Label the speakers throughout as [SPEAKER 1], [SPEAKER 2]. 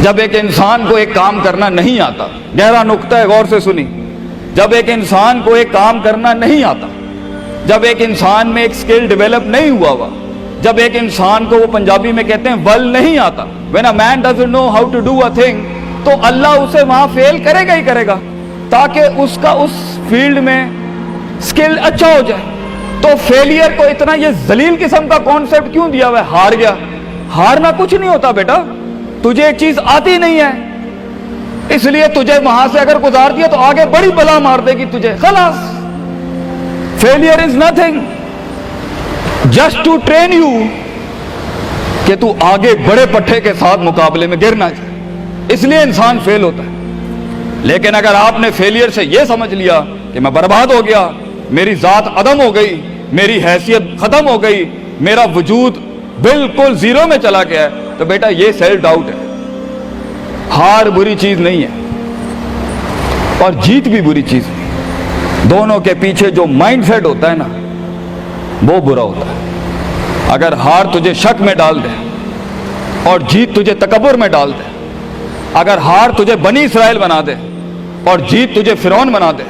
[SPEAKER 1] جب ایک انسان کو ایک کام کرنا نہیں آتا، گہرا نقطہ ہے، غور سے سنی، جب ایک انسان کو ایک کام کرنا نہیں آتا، جب ایک انسان میں ایک سکل ڈیولپ نہیں ہوا، جب ایک انسان کو وہ پنجابی میں کہتے ہیں ول نہیں آتا، when a man doesn't know how to do a thing، تو اللہ اسے وہاں فیل کرے گا ہی کرے گا تاکہ اس کا اس فیلڈ میں سکل اچھا ہو جائے۔ تو فیلئر کو اتنا یہ ذلیل قسم کا کانسیپٹ کیوں دیا ہوا ہے؟ ہار گیا، ہارنا کچھ نہیں ہوتا بیٹا، تجھے ایک چیز آتی نہیں ہے اس لیے تجھے وہاں سے اگر گزار دیا تو آگے بڑی بلا مار دے گی تجھے، خلاص۔ Failure is nothing just to train you کہ تو آگے بڑے پٹھے کے ساتھ مقابلے میں گر نہ جائے، اس لیے انسان فیل ہوتا ہے۔ لیکن اگر آپ نے فیلئر سے یہ سمجھ لیا کہ میں برباد ہو گیا، میری ذات عدم ہو گئی، میری حیثیت ختم ہو گئی، میرا وجود بالکل زیرو میں چلا گیا ہے، تو بیٹا یہ سیلف ڈاؤٹ ہے۔ ہار بری چیز نہیں ہے اور جیت بھی بری چیز نہیں، دونوں کے پیچھے جو مائنڈ سیٹ ہوتا ہے نا وہ برا ہوتا ہے۔ اگر ہار تجھے شک میں ڈال دے اور جیت تجھے تکبر میں ڈال دے، اگر ہار تجھے بنی اسرائیل بنا دے اور جیت تجھے فرعون بنا دے،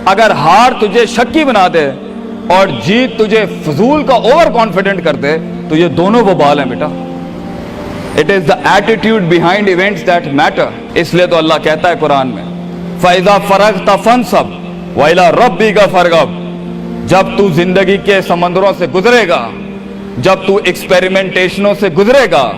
[SPEAKER 1] اگر ہار تجھے شکی بنا دے اور جیت تجھے فضول کا اوور کانفیڈنٹ کر دے، تو یہ دونوں وبال ہیں بیٹا۔ It is the attitude behind events that matter۔ اس لیے تو اللہ کہتا ہے قرآن میں فَإِذَا فَرَغْتَ فَانْصَبْ وَإِلَىٰ رَبِّكَ فَارْغَب۔ جب تو زندگی کے سمندروں سے گزرے گا، جب تو ایکسپیریمنٹیشنوں سے گزرے گا،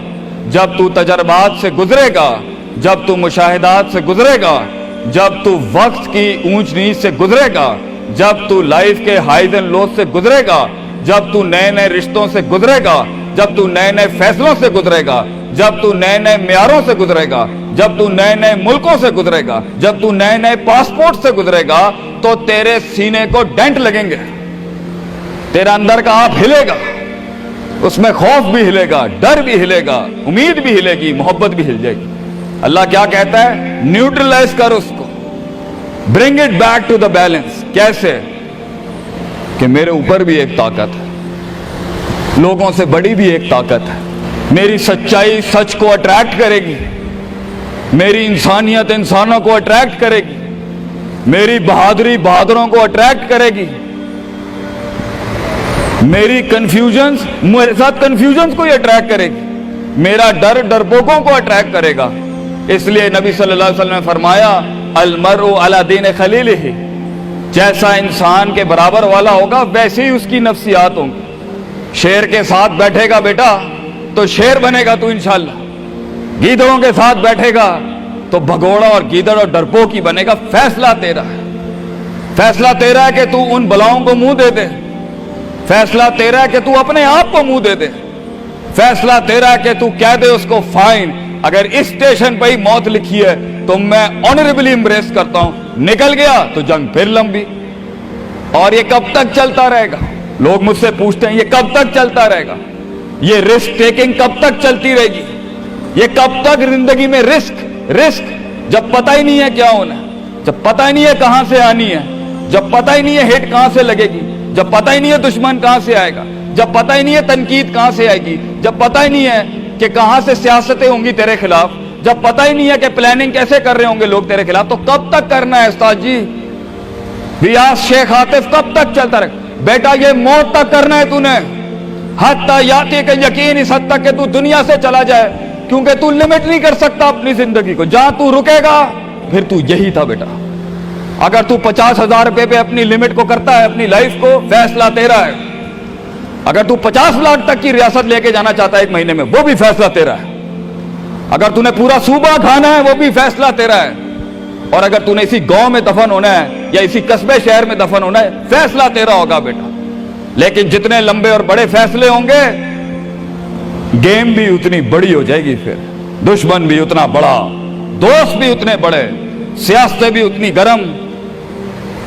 [SPEAKER 1] جب تو تجربات سے گزرے گا، جب تو مشاہدات سے گزرے گا، جب تو وقت کی اونچ نیچ سے گزرے گا، جب تو لائف کے ہائیز اینڈ لوز سے گزرے گا، جب تو نئے نئے رشتوں سے گزرے گا، جب تو نئے نئے فیصلوں سے گزرے گا، جب تو نئے نئے معیاروں سے گزرے گا، جب تو نئے نئے ملکوں سے گزرے گا، جب تو نئے نئے پاسپورٹ سے گزرے گا، تو تیرے سینے کو ڈینٹ لگیں گے، تیرا اندر کا آپ ہلے گا، اس میں خوف بھی ہلے گا، ڈر بھی ہلے گا، امید بھی ہلے گی، محبت بھی ہل جائے گی۔ اللہ کیا کہتا ہے؟ نیوٹرلائز کر اس کو، bring it back to the balance. کیسے؟ کہ میرے اوپر بھی ایک طاقت ہے، لوگوں سے بڑی بھی ایک طاقت ہے، میری سچائی سچ کو اٹریکٹ کرے گی، میری انسانیت انسانوں کو اٹریکٹ کرے گی، میری بہادری بہادروں کو اٹریکٹ کرے گی، میری کنفیوژنز میرے ساتھ کنفیوژنز کو ہی اٹریکٹ کرے گی، میرا ڈر ڈرپوکوں کو اٹریکٹ کرے گا۔ اس لیے نبی صلی اللہ علیہ وسلم نے فرمایا المرء علی دین خلیلہ، جیسا انسان کے برابر والا ہوگا ویسے ہی اس کی نفسیات ہوں گی۔ شیر کے ساتھ بیٹھے گا بیٹا تو شیر بنے گا تو انشاءاللہ، گیدڑوں کے ساتھ بیٹھے گا تو بھگوڑا اور گیدڑ اور ڈرپوک ہی بنے گا۔ فیصلہ تیرا ہے، فیصلہ تیرا ہے کہ تو ان بلاؤں کو منہ دے دے، فیصلہ تیرا ہے کہ تو اپنے آپ کو منہ دے دے، فیصلہ تیرا ہے کہ تو کہہ دے اس کو فائن، اگر اس اسٹیشن پہ ہی موت لکھی ہے تو میں آنریبلی امبریس کرتا ہوں، نکل گیا تو جنگ پھر لمبی۔ اور یہ کب تک چلتا رہے گا؟ لوگ مجھ سے پوچھتے ہیں یہ کب تک چلتا رہے گا؟ یہ رسک ٹیکنگ کب تک چلتی رہے گی؟ یہ کب تک زندگی میں رسک جب پتہ ہی نہیں ہے کیا ہونا ہے، جب پتہ ہی نہیں ہے کہاں سے آنی ہے، جب پتہ ہی نہیں ہے ہٹ کہاں سے لگے گی، جب پتہ ہی نہیں ہے دشمن کہاں سے آئے گا، جب پتہ ہی نہیں ہے تنقید کہاں سے آئے گی، جب پتہ ہی نہیں ہے کہ کہاں سے سیاستیں ہوں گی تیرے خلاف، جب پتہ ہی نہیں ہے کہ پلاننگ کیسے کر رہے ہوں گے لوگ تیرے خلاف، تو کب تک کرنا ہے استاد جی؟ ریاض شیخ عاطف کب تک چلتا رہے؟ بیٹا یہ موت تک کرنا ہے تو نے، حتیٰ یاتی کا یقین، اس حد تک کہ تو دنیا سے چلا جائے، کیونکہ تو لمٹ نہیں کر سکتا اپنی زندگی کو، جہاں تو رکے گا پھر تو یہی تھا بیٹا۔ اگر تو 50,000 روپے پہ اپنی لمٹ کو کرتا ہے، اپنی لائف کو، فیصلہ تیرا ہے۔ اگر تو 50 لاکھ تک کی ریاست لے کے جانا چاہتا ہے ایک مہینے میں، وہ بھی فیصلہ تیرا ہے۔ اگر تو نے پورا صوبہ کھانا ہے، وہ بھی فیصلہ تیرا ہے۔ اور اگر تو نے اسی گاؤں میں دفن ہونا ہے یا اسی قصبے شہر میں دفن ہونا ہے، فیصلہ تیرا ہوگا بیٹا۔ لیکن جتنے لمبے اور بڑے فیصلے ہوں گے، گیم بھی اتنی بڑی ہو جائے گی، پھر دشمن بھی اتنا بڑا، دوست بھی اتنے بڑے، سیاستیں بھی اتنی گرم۔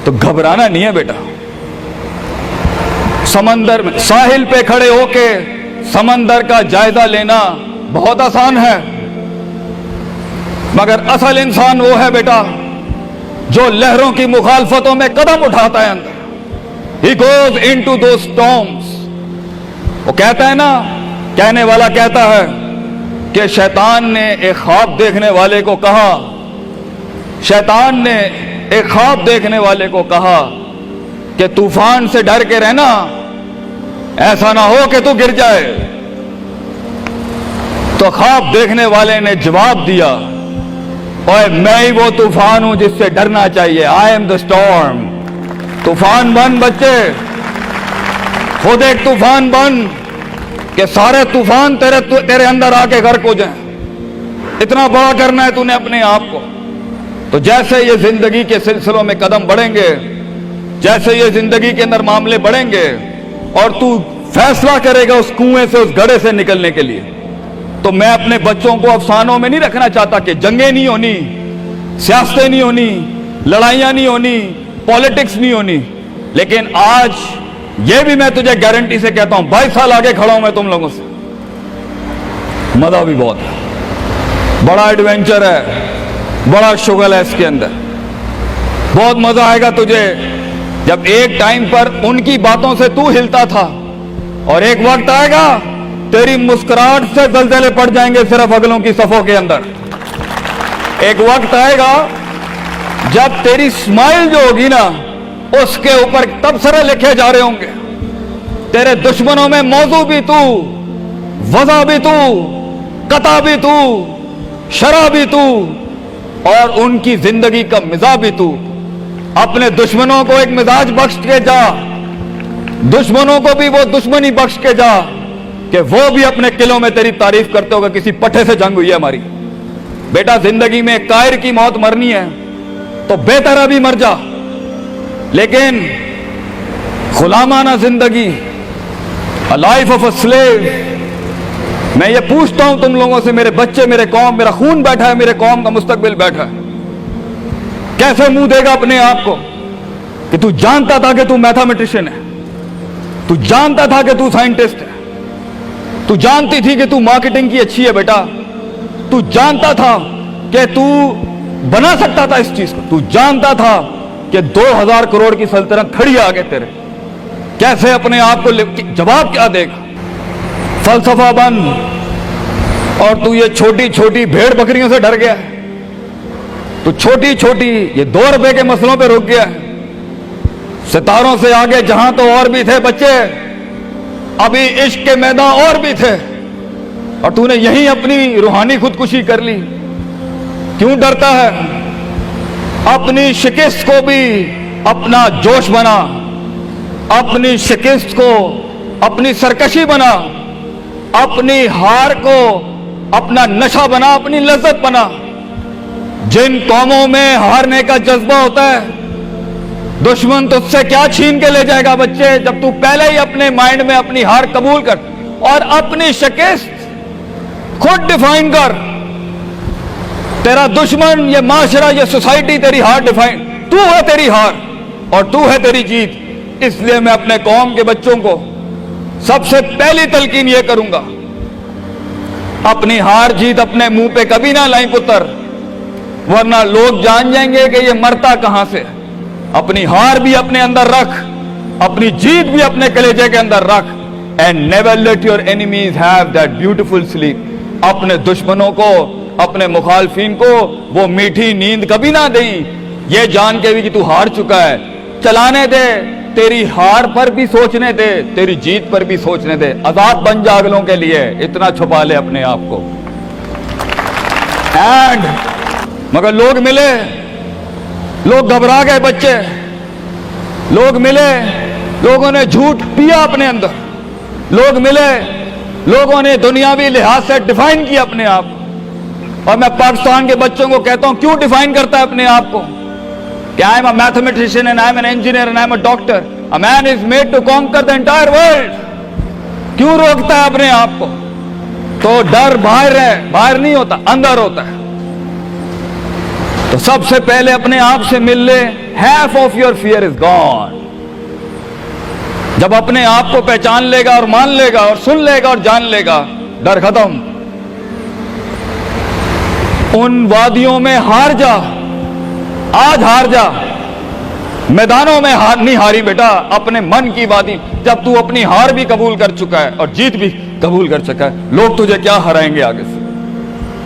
[SPEAKER 1] تو گھبرانا نہیں ہے بیٹا۔ سمندر میں ساحل پہ کھڑے ہو کے سمندر کا جائزہ لینا بہت آسان ہے، مگر اصل انسان وہ ہے بیٹا جو لہروں کی مخالفتوں میں قدم اٹھاتا ہے اندر۔ He goes into those storms۔ وہ کہتا ہے نا، کہنے والا کہتا ہے کہ شیطان نے ایک خواب دیکھنے والے کو کہا، شیطان نے ایک خواب دیکھنے والے کو کہا کہ طوفان سے ڈر کے رہنا، ایسا نہ ہو کہ تو گر جائے۔ تو خواب دیکھنے والے نے جواب دیا، اوے میں ہی وہ طوفان ہوں جس سے ڈرنا چاہیے، آئی ایم دا اسٹارم۔ طوفان بن بچے، خود ایک طوفان بن کہ سارے طوفان تیرے اندر آ کے غرق ہو جائیں۔ اتنا بڑا کرنا ہے تو نے اپنے آپ کو۔ تو جیسے یہ زندگی کے سلسلوں میں قدم بڑھیں گے، جیسے یہ زندگی کے اندر معاملے بڑھیں گے اور تو فیصلہ کرے گا اس کنویں سے، اس گڑھے سے نکلنے کے لیے، تو میں اپنے بچوں کو افسانوں میں نہیں رکھنا چاہتا کہ جنگیں نہیں ہونی، سیاستیں نہیں ہونی، لڑائیاں نہیں ہونی، پالیٹکس نہیں ہونی، لیکن آج یہ بھی میں تجھے گارنٹی سے کہتا ہوں، 22 سال آگے کھڑا ہوں میں تم لوگوں سے، مزہ بھی بہت ہے، بڑا ایڈونچر ہے، بڑا شغل ہے اس کے اندر، بہت مزہ آئے گا تجھے جب ایک ٹائم پر ان کی باتوں سے تو ہلتا تھا اور ایک وقت آئے گا تیری مسکراہٹ سے زلزلے پڑ جائیں گے صرف اگلوں کی صفوں کے اندر۔ ایک وقت آئے گا جب تیری اسمائل جو ہوگی نا اس کے اوپر تبصرے لکھے جا رہے ہوں گے، تیرے دشمنوں میں موضوع بھی تو، وضع بھی تو، قطع بھی تو، شرح بھی تو، اور ان کی زندگی کا مزاج بھی تو۔ اپنے دشمنوں کو ایک مزاج بخش کے جا، دشمنوں کو بھی وہ دشمنی بخش کے جا کہ وہ بھی اپنے قلعوں میں تیری تعریف کرتے ہوگا کسی پٹھے سے جنگ ہوئی ہے ہماری۔ بیٹا زندگی میں کائر کی موت مرنی ہے تو بہتر ابھی مر جا، لیکن غلامانہ زندگی، a life of a slave، میں یہ پوچھتا ہوں تم لوگوں سے، میرے بچے، میرے قوم، میرا خون بیٹھا ہے، میرے قوم کا مستقبل بیٹھا ہے، کیسے منہ دے گا اپنے آپ کو کہ تو جانتا تھا کہ تو میتھمیٹیشین ہے، تو جانتا تھا کہ تو سائنٹسٹ ہے، تو جانتی تھی کہ تو مارکیٹنگ کی اچھی ہے بیٹا، تو جانتا تھا کہ تو بنا سکتا تھا اس چیز کو، تو جانتا تھا کہ 2000 کروڑ کی سلطنت کھڑی ہے آگے تیرے، کیسے اپنے آپ کو جواب کیا دے گا؟ فلسفہ بن، اور تو یہ چھوٹی چھوٹی بھیڑ بکریوں سے ڈر گیا ہے، تو چھوٹی چھوٹی یہ 2 روپے کے مسئلوں پہ رک گیا ہے۔ ستاروں سے آگے جہاں تو اور بھی تھے بچے، ابھی عشق کے میدان اور بھی تھے، اور تو نے یہیں اپنی روحانی خودکشی کر لی۔ کیوں ڈرتا ہے؟ اپنی شکست کو بھی اپنا جوش بنا، اپنی شکست کو اپنی سرکشی بنا، اپنی ہار کو اپنا نشہ بنا، اپنی لذت بنا۔ جن قوموں میں ہارنے کا جذبہ ہوتا ہے، دشمن تجھ سے کیا چھین کے لے جائے گا بچے، جب تو پہلے ہی اپنے مائنڈ میں اپنی ہار قبول کر اور اپنی شکست خود ڈیفائن کر۔ تیرا دشمن، یہ معاشرہ، یہ سوسائٹی تیری ہار ڈیفائن، تو ہے تیری ہار اور تو ہے تیری جیت۔ اس لیے میں اپنے قوم کے بچوں کو سب سے پہلی تلقین یہ کروں گا، اپنی ہار جیت اپنے منہ پہ کبھی نہ لائیں پتر، ورنہ لوگ جان جائیں گے کہ یہ مرتا کہاں سے۔ اپنی ہار بھی اپنے اندر رکھ، اپنی جیت بھی اپنے کلیجے کے اندر رکھ، and never let your enemies have that beautiful sleep۔ اپنے دشمنوں کو، اپنے مخالفین کو وہ میٹھی نیند کبھی نہ دیں، یہ جان کے بھی کہ تو ہار چکا ہے۔ چلانے دے، تیری ہار پر بھی سوچنے دے، تیری جیت پر بھی سوچنے دے۔ آزاد بن جا اگلوں کے لیے، اتنا چھپا لے اپنے آپ کو۔ اینڈ مگر لوگ ملے، لوگ گھبرا گئے بچے، لوگ ملے، لوگوں نے جھوٹ پیا اپنے اندر، لوگ ملے، لوگوں نے دنیاوی لحاظ سے ڈیفائن کیا اپنے آپ کو۔ اور میں پاکستان کے بچوں کو کہتا ہوں، کیوں ڈیفائن کرتا ہے اپنے آپ کو کہ I am a mathematician and I am an engineer and I am a doctor. A man is made to conquer the entire world۔ کیوں روکتا ہے اپنے آپ کو؟ تو ڈر باہر ہے، باہر نہیں ہوتا، اندر ہوتا ہے۔ تو سب سے پہلے اپنے آپ سے مل لے، half of your fear is gone۔ جب اپنے آپ کو پہچان لے گا اور مان لے گا اور سن لے گا اور جان لے گا، ڈر ختم۔ ان وادیوں میں ہار جا، آج ہار جا، میدانوں میں نہیں ہاری بیٹا، اپنے من کی وادی۔ جب تو اپنی ہار بھی قبول کر چکا ہے اور جیت بھی قبول کر چکا ہے، لوگ تجھے کیا ہرائیں گے آگے سے؟